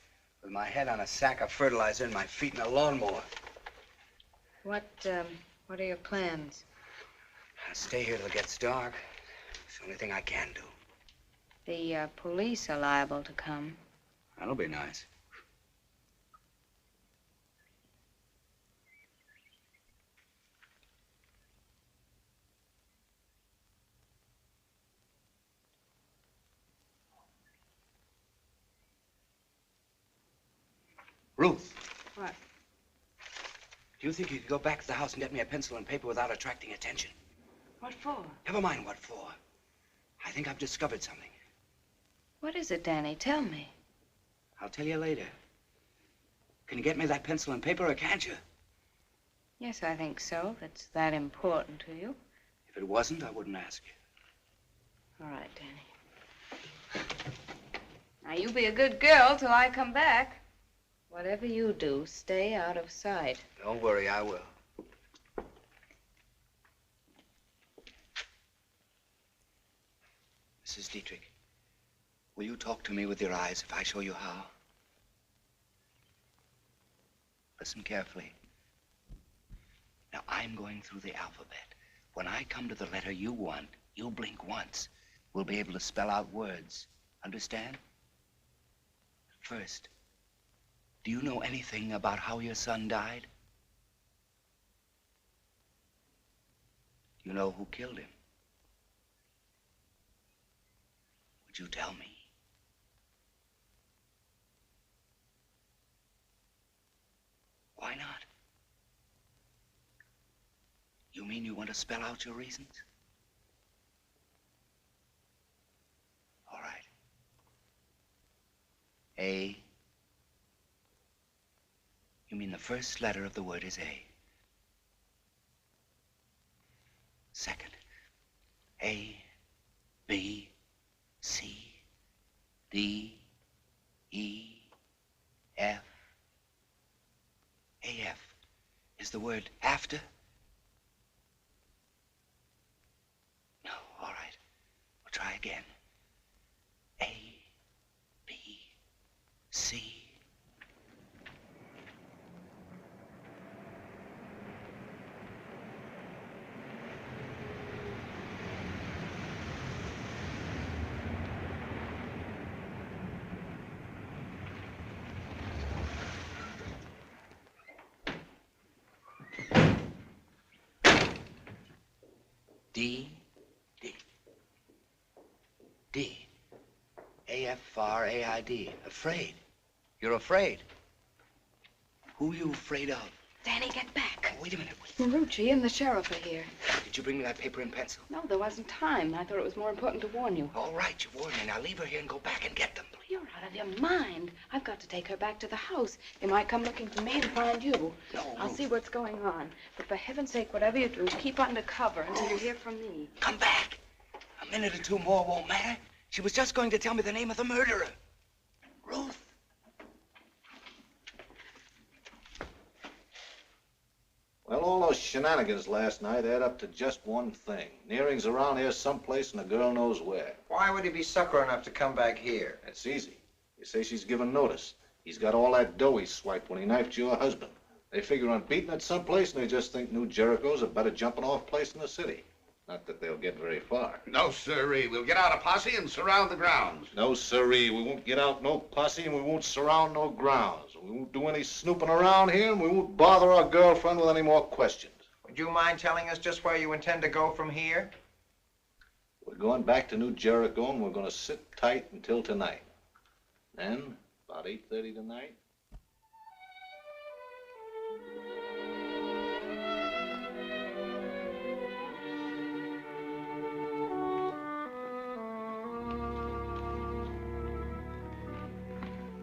With my head on a sack of fertilizer and my feet in a lawnmower. What are your plans? I'll stay here till it gets dark. It's the only thing I can do. The police are liable to come. That'll be nice. Ruth. What? Do you think you could go back to the house and get me a pencil and paper without attracting attention? What for? Never mind what for. I think I've discovered something. What is it, Danny? Tell me. I'll tell you later. Can you get me that pencil and paper, or can't you? Yes, I think so, if it's that important to you. If it wasn't, I wouldn't ask you. All right, Danny. Now, you be a good girl till I come back. Whatever you do, stay out of sight. Don't worry, I will. Mrs. Dietrich, will you talk to me with your eyes if I show you how? Listen carefully. Now, I'm going through the alphabet. When I come to the letter you want, you'll blink once. We'll be able to spell out words. Understand? First, do you know anything about how your son died? Do you know who killed him? Would you tell me? Why not? You mean you want to spell out your reasons? All right. A. You mean the first letter of the word is A. Second. A, B, C, D, E, F. AF. Is the word after? No, all right. We'll try again. A, B, C. D, D, D, A-F-R-A-I-D, afraid. You're afraid. Who are you afraid of? Danny, get back. Oh, wait a minute. Marucci and the sheriff are here. Did you bring me that paper and pencil? No, there wasn't time. I thought it was more important to warn you. All right, you warned me. Now leave her here and go back and get them. You're out of your mind. I've got to take her back to the house. They might come looking for me and find you. No, I'll Ruth. see what's going on. But for heaven's sake, whatever you do, keep under cover until you hear from me. Come back. A minute or two more won't matter. She was just going to tell me the name of the murderer. Ruth. Well, all those shenanigans last night add up to just one thing. Nearing's around here someplace and the girl knows where. Why would he be sucker enough to come back here? It's easy. You say she's given notice. He's got all that dough he swiped when he knifed your husband. They figure on beating it someplace, and they just think New Jericho's a better jumping off place in the city. Not that they'll get very far. No, sirree. We'll get out a posse and surround the grounds. No, sirree. We won't get out no posse, and we won't surround no grounds. We won't do any snooping around here, and we won't bother our girlfriend with any more questions. Would you mind telling us just where you intend to go from here? We're going back to New Jericho, and we're going to sit tight until tonight. Then, about 8:30 tonight,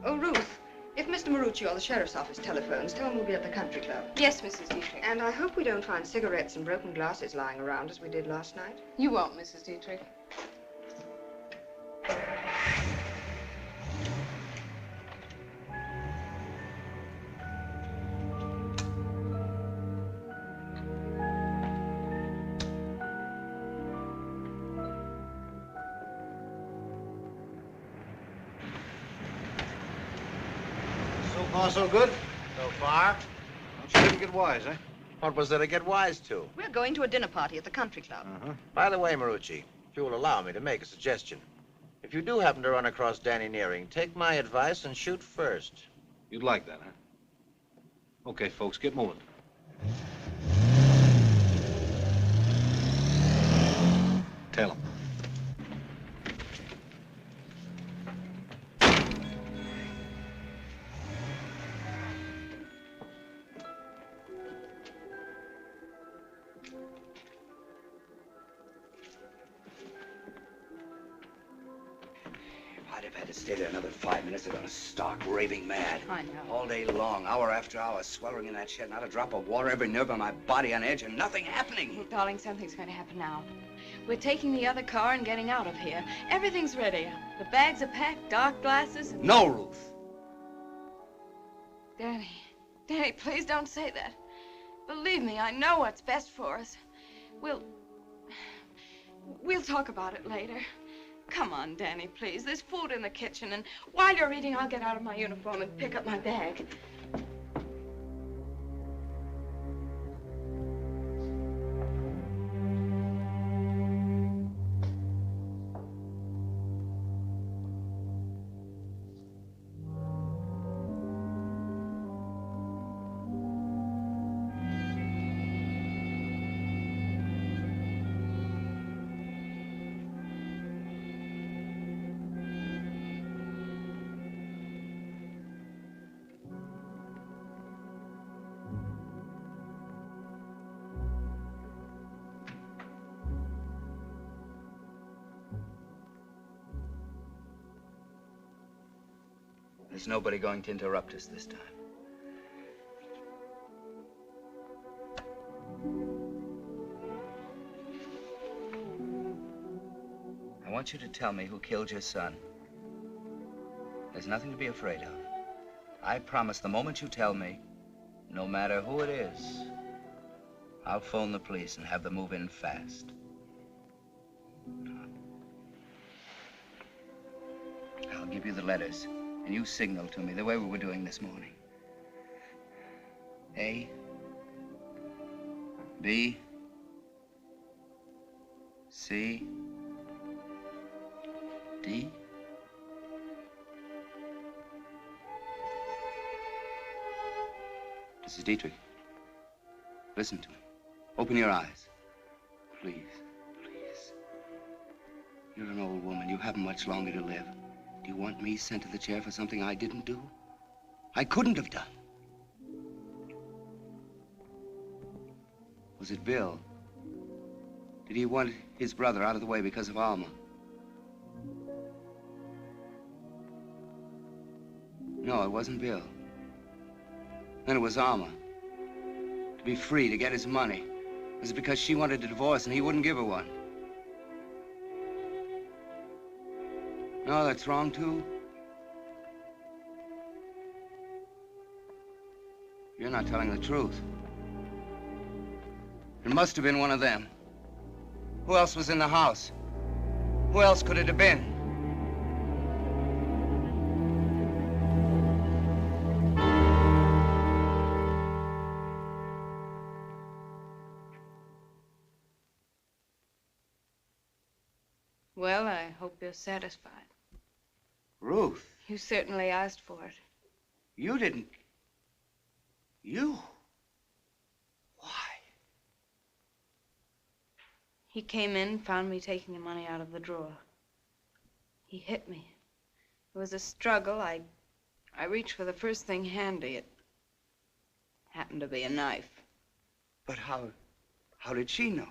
Oh, Ruth, if Mr. Marucci or the sheriff's office telephones, tell him we'll be at the country club. Yes, Mrs. Dietrich. And I hope we don't find cigarettes and broken glasses lying around as we did last night. You won't, Mrs. Dietrich. So far, so good? So far. She didn't get wise, eh? What was there to get wise to? We're going to a dinner party at the country club. By the way, Marucci, if you will allow me to make a suggestion. If you do happen to run across Danny Nearing, take my advice and shoot first. You'd like that, huh? Okay, folks, get moving. Tail him. I'd have had to stay there another 5 minutes. They're gonna stark raving mad. I know. All day long, hour after hour, sweltering in that shed, not a drop of water, every nerve on my body on edge, and nothing happening. Oh, darling, something's going to happen now. We're taking the other car and getting out of here. Everything's ready. The bags are packed, dark glasses, and... No, Ruth. Danny, please don't say that. Believe me, I know what's best for us. We'll talk about it later. Come on, Danny, please. There's food in the kitchen, and while you're eating, I'll get out of my uniform and pick up my bag. There's nobody going to interrupt us this time. I want you to tell me who killed your son. There's nothing to be afraid of. I promise the moment you tell me, no matter who it is, I'll phone the police and have them move in fast. I'll give you the letters. And you signal to me the way we were doing this morning. A, B, C, D. Mrs. Dietrich, listen to me. Open your eyes. Please, please. You're an old woman. You haven't much longer to live. Do you want me sent to the chair for something I didn't do? I couldn't have done. Was it Bill? Did he want his brother out of the way because of Alma? No, it wasn't Bill. Then it was Alma. To be free, to get his money. Was it because she wanted a divorce and he wouldn't give her one? No, that's wrong, too. You're not telling the truth. It must have been one of them. Who else was in the house? Who else could it have been? Well, I hope you're satisfied. Ruth. You certainly asked for it. You didn't. You? Why? He came in, found me taking the money out of the drawer. He hit me. It was a struggle. I reached for the first thing handy. It happened to be a knife. But how did she know?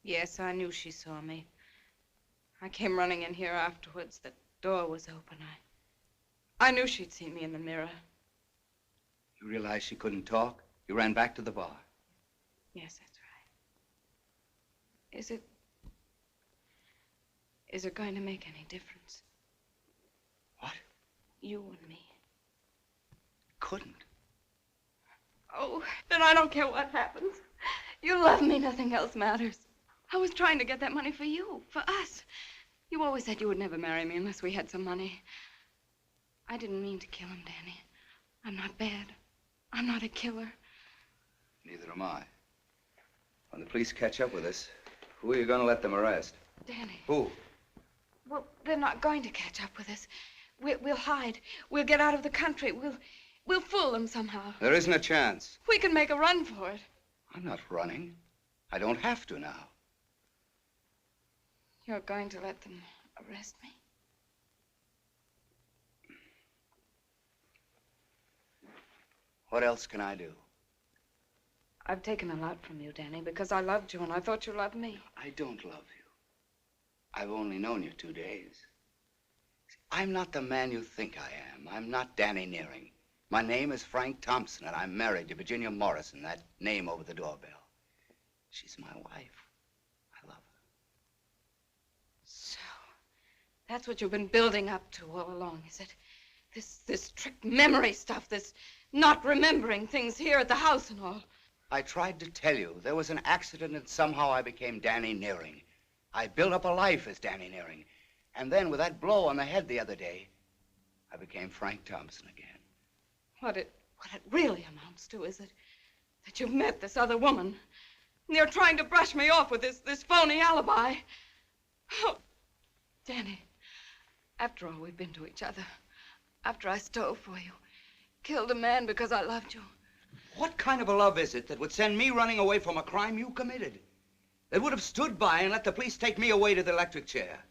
Yes, I knew she saw me. I came running in here afterwards. The door was open. I knew she'd seen me in the mirror. You realized she couldn't talk? You ran back to the bar. Yes, that's right. Is it going to make any difference? What? You and me. Couldn't. Oh, then I don't care what happens. You love me, nothing else matters. I was trying to get that money for you, for us. You always said you would never marry me unless we had some money. I didn't mean to kill him, Danny. I'm not bad. I'm not a killer. Neither am I. When the police catch up with us, who are you going to let them arrest? Danny. Who? Well, they're not going to catch up with us. We'll hide. We'll get out of the country. We'll fool them somehow. There isn't a chance. We can make a run for it. I'm not running. I don't have to now. You're going to let them arrest me? What else can I do? I've taken a lot from you, Danny, because I loved you and I thought you loved me. I don't love you. I've only known you 2 days. I'm not the man you think I am. I'm not Danny Nearing. My name is Frank Thompson, and I'm married to Virginia Morrison, that name over the doorbell. She's my wife. I love her. So, that's what you've been building up to all along, is it? This trick memory stuff, this not remembering things here at the house and all. I tried to tell you. There was an accident, and somehow I became Danny Nearing. I built up a life as Danny Nearing. And then, with that blow on the head the other day, I became Frank Thompson again. What it really amounts to is that you've met this other woman. And you're trying to brush me off with this phony alibi. Oh, Danny, after all we've been to each other, after I stole for you, killed a man because I loved you. What kind of a love is it that would send me running away from a crime you committed? That would have stood by and let the police take me away to the electric chair?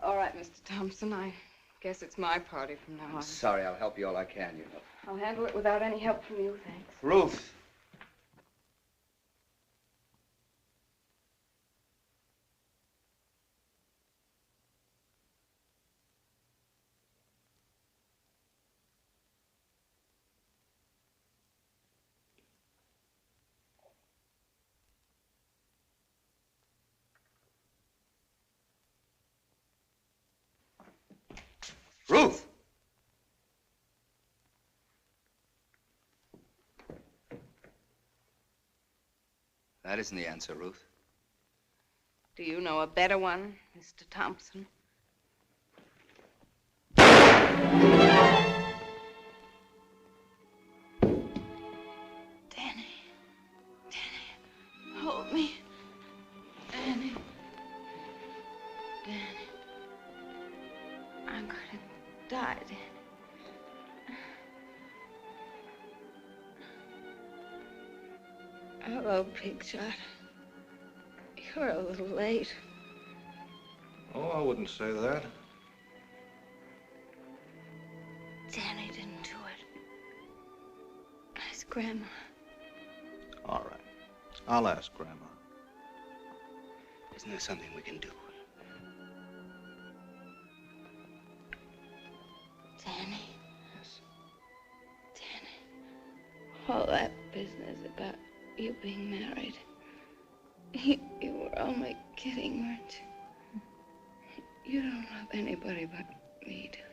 All right, Mr. Thompson, I guess it's my party from now on. Sorry, I'll help you all I can, you know. I'll handle it without any help from you, thanks. Ruth. Ruth! That isn't the answer, Ruth. Do you know a better one, Mr. Thompson? Danny. Danny. Hold me. Danny. Danny. I'm going to die, Danny. Hello, Big Shot. You're a little late. Oh, I wouldn't say that. Danny didn't do it. Ask Grandma. All right. I'll ask Grandma. Isn't there something we can do? Danny. Yes. Danny. All that business about you being married. You were only kidding, weren't you? You don't love anybody but me, do you?